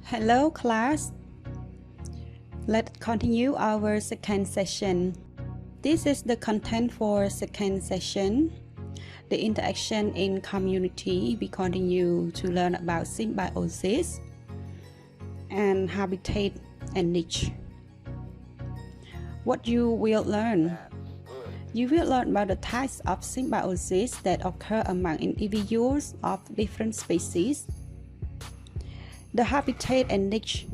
Hello class. Let's continue our second session. This is the content for second session. The interaction in community. We continue to learn about symbiosis and habitat and niche. What you will learn? You will learn about the types of symbiosis that occur among individuals of different species, the habitat and niche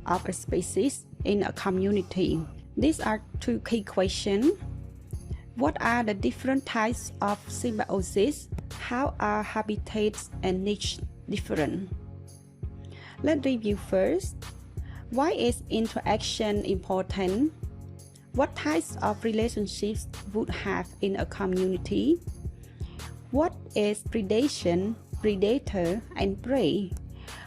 of a species in a community. These are two key questions. What are the different types of symbiosis? How are habitats and niche different? Let's review first. Why is interaction important? What types of relationships would have in a community? What is predation, predator, and prey?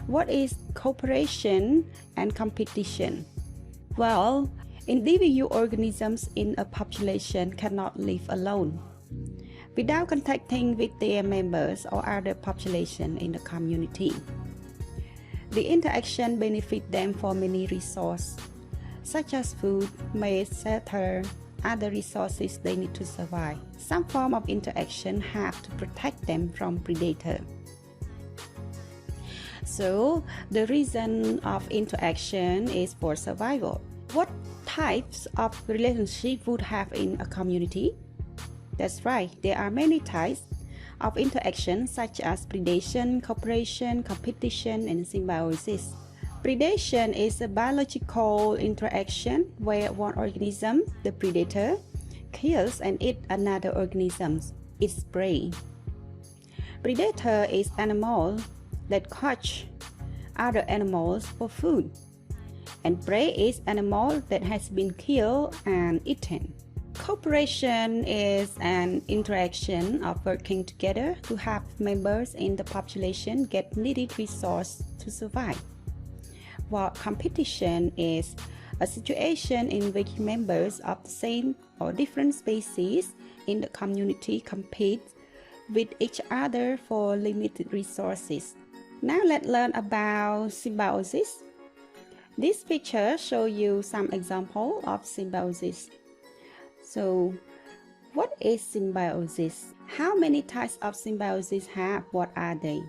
What is cooperation and competition? Well, individual organisms in a population cannot live alone without contacting with their members or other population in the community. The interaction benefits them for many resources, such as food, mate, shelter, other resources they need to survive. Some form of interaction have to protect them from predator. So, the reason of interaction is for survival. What types of relationship would have in a community? That's right, there are many types of interaction such as predation, cooperation, competition, and symbiosis. Predation is a biological interaction where one organism, the predator, kills and eats another organism, its prey. Predator is animal that catch other animals for food, and prey is animal that has been killed and eaten. Cooperation is an interaction of working together to have members in the population get needed resources to survive, while competition is a situation in which members of the same or different species in the community compete with each other for limited resources. Now let's learn about symbiosis. This picture shows you some examples of symbiosis. So, what is symbiosis? How many types of symbiosis have? What are they?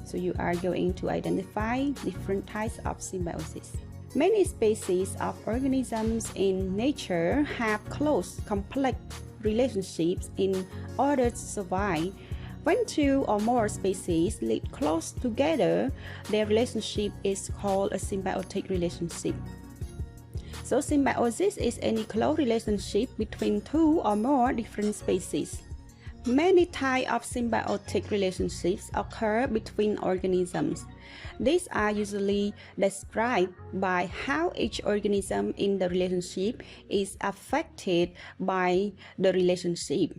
So you are going to identify different types of symbiosis. Many species of organisms in nature have close, complex relationships in order to survive. When two or more species live close together, their relationship is called a symbiotic relationship. So symbiosis is any close relationship between two or more different species. Many types of symbiotic relationships occur between organisms. These are usually described by how each organism in the relationship is affected by the relationship.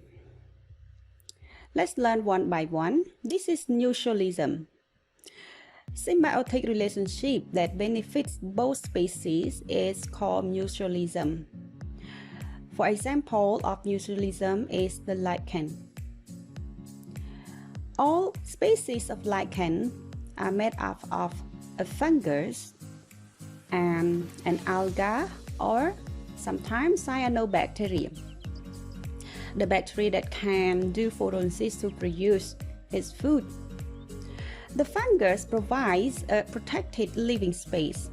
Let's learn one by one. This is mutualism. Symbiotic relationship that benefits both species is called mutualism. For example of mutualism is the lichen. All species of lichen are made up of a fungus and an alga or sometimes cyanobacteria. The bacteria that can do photosynthesis to produce its food. The fungus provides a protected living space,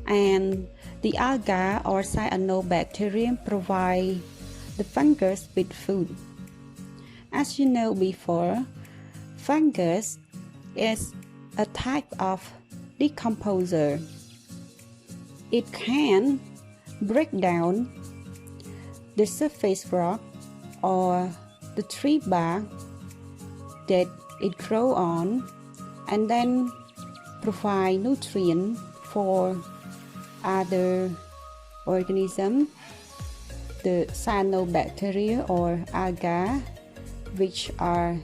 and the alga or cyanobacteria provide the fungus with food. As you know before, fungus is a type of decomposer. It can break down the surface rock or the tree bark that it grows on and then provide nutrients for other organisms, the cyanobacteria or algae, which are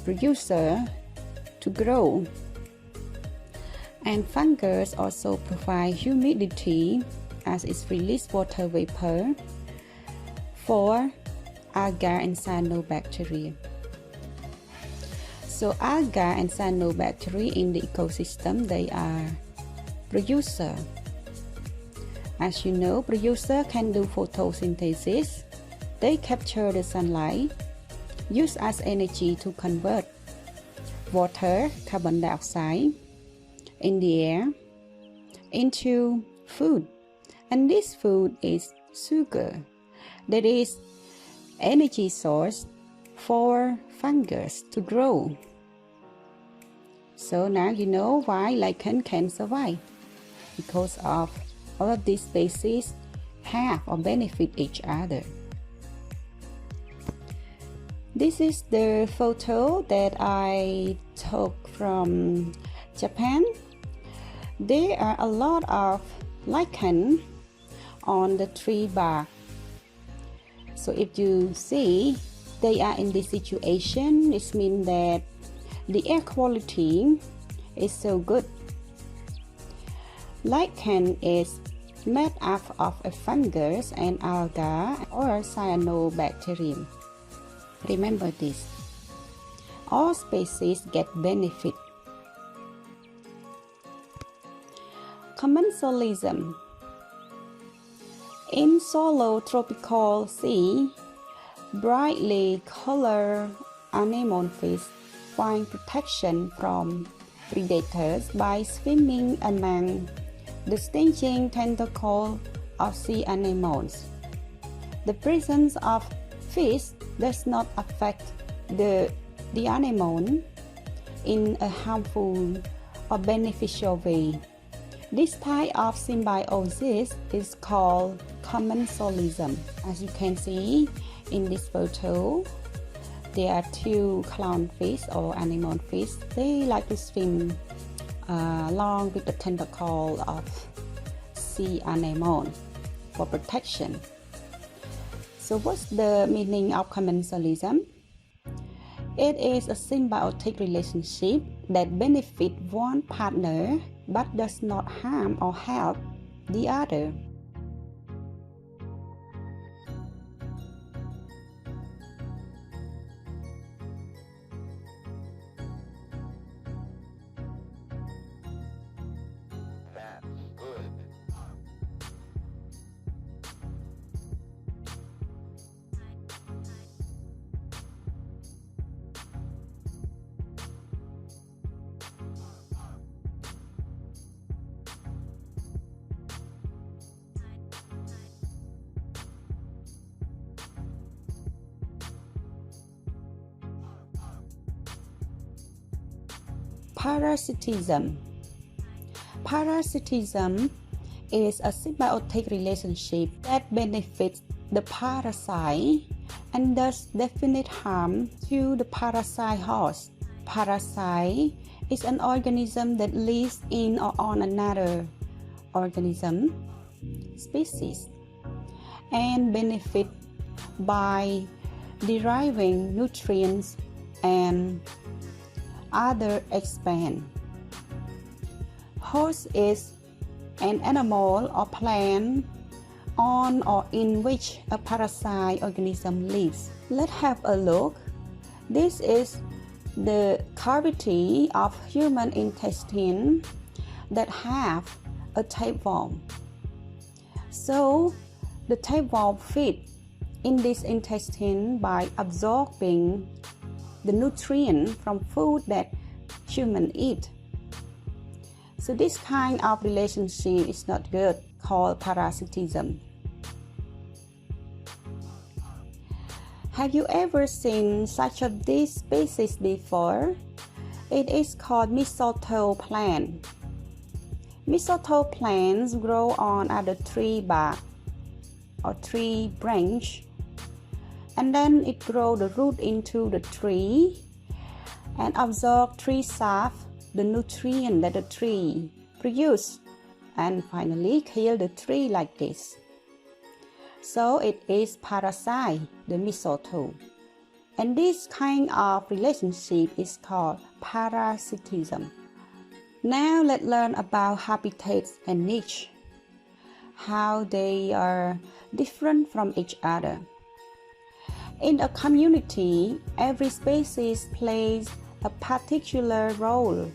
producer to grow. And fungus also provide humidity as it releases water vapor for algae and cyanobacteria. So algae and cyanobacteria in the ecosystem, they are producer. As you know, producer can do photosynthesis. They capture the sunlight, use as energy to convert water, carbon dioxide in the air into food. And this food is sugar. That is energy source for fungus to grow. So now you know why lichen can survive, because of all of these species have or benefit each other. This is the photo that I took from Japan. There are a lot of lichen on the tree bark. So if you see they are in this situation, it means that the air quality is so good. Lichen is made up of a fungus and algae or cyanobacterium. Remember this. All species get benefit. Commensalism. In shallow tropical sea, brightly colored anemone fish find protection from predators by swimming among the stinging tentacles of sea anemones. The presence of fish does not affect the anemone in a harmful or beneficial way. This type of symbiosis is called commensalism. As you can see in this photo, there are two clownfish or anemone fish. They like to swim along with the tentacle of sea anemone for protection. So what's the meaning of commensalism? It is a symbiotic relationship that benefits one partner but does not harm or help the other. Parasitism. Parasitism is a symbiotic relationship that benefits the parasite and does definite harm to the parasite host. Parasite is an organism that lives in or on another organism, species, and benefit by deriving nutrients and other expand. Host is an animal or plant on or in which a parasite organism lives. Let's have a look. This is the cavity of human intestine that have a tapeworm. So the tapeworm feeds in this intestine by absorbing the nutrient from food that humans eat. So this kind of relationship is not good, called parasitism. Have you ever seen such of this species before? It is called mistletoe plant. Mistletoe plants grow on other tree bark or tree branch, and then it grows the root into the tree and absorb tree sap, the nutrient that the tree produces, and finally kill the tree like this. So it is parasite, the mistletoe. And this kind of relationship is called parasitism. Now let's learn about habitats and niche, how they are different from each other. In a community, every species plays a particular role.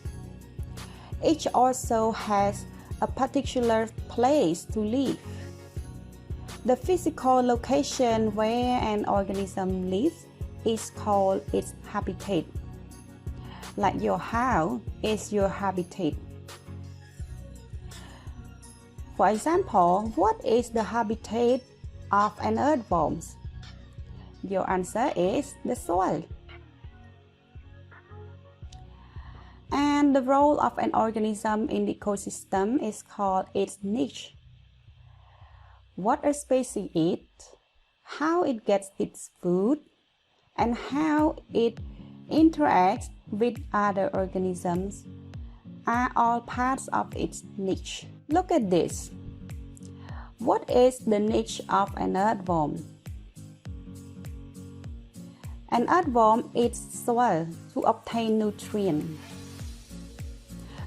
Each also has a particular place to live. The physical location where an organism lives is called its habitat. Like your house is your habitat. For example, what is the habitat of an earthworm? Your answer is the soil. And the role of an organism in the ecosystem is called its niche. What a species eats, how it gets its food, and how it interacts with other organisms are all parts of its niche. Look at this. What is the niche of an earthworm? An earthworm eats soil to obtain nutrients.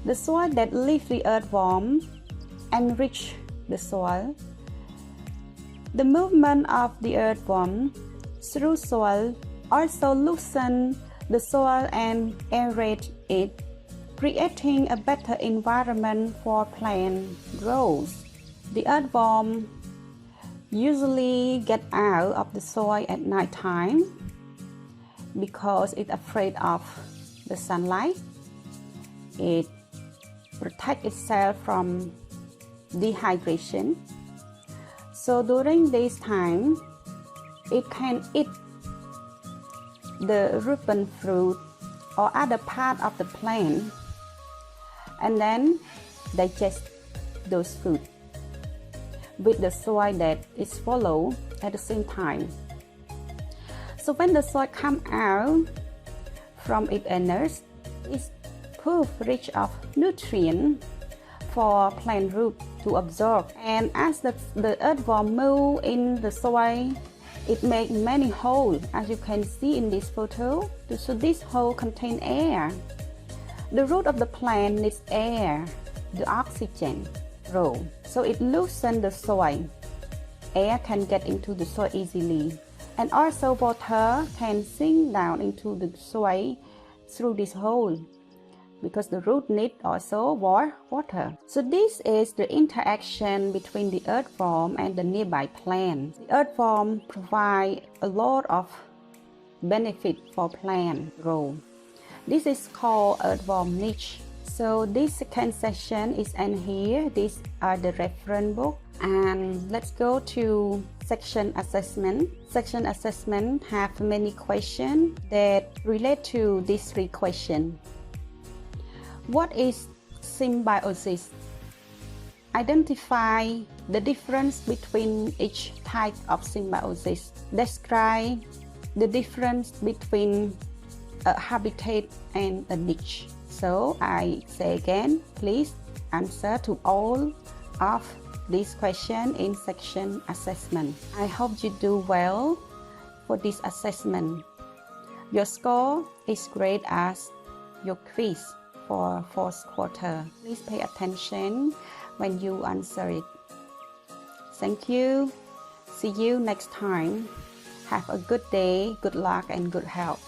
The soil that leaves the earthworm enriches the soil. The movement of the earthworm through soil also loosens the soil and aerates it, creating a better environment for plant growth. The earthworm usually gets out of the soil at night time because it's afraid of the sunlight. It protects itself from dehydration. So during this time, it can eat the ripened fruit or other part of the plant and then digest those food with the soil that is followed at the same time. So when the soil comes out from its innards, it's proof rich of nutrients for plant root to absorb. And as the earthworm moves in the soil, it makes many holes, as you can see in this photo. So this hole contains air. The root of the plant needs air, the oxygen role. So it loosens the soil. Air can get into the soil easily. And also water can sink down into the soil through this hole, because the root needs also water. So this is the interaction between the earthworm and the nearby plant. The earthworm provides a lot of benefit for plant growth. This is called earthworm niche. So this second session is end here. These are the reference book. And let's go to section assessment. Section assessment have many questions that relate to these three questions. What is symbiosis? Identify the difference between each type of symbiosis. Describe the difference between a habitat and a niche. So I say again, please answer to all of these questions in section assessment. I hope you do well for this assessment. Your score is great as your quiz for fourth quarter. Please pay attention when you answer it. Thank you. See you next time. Have a good day, good luck, and good health.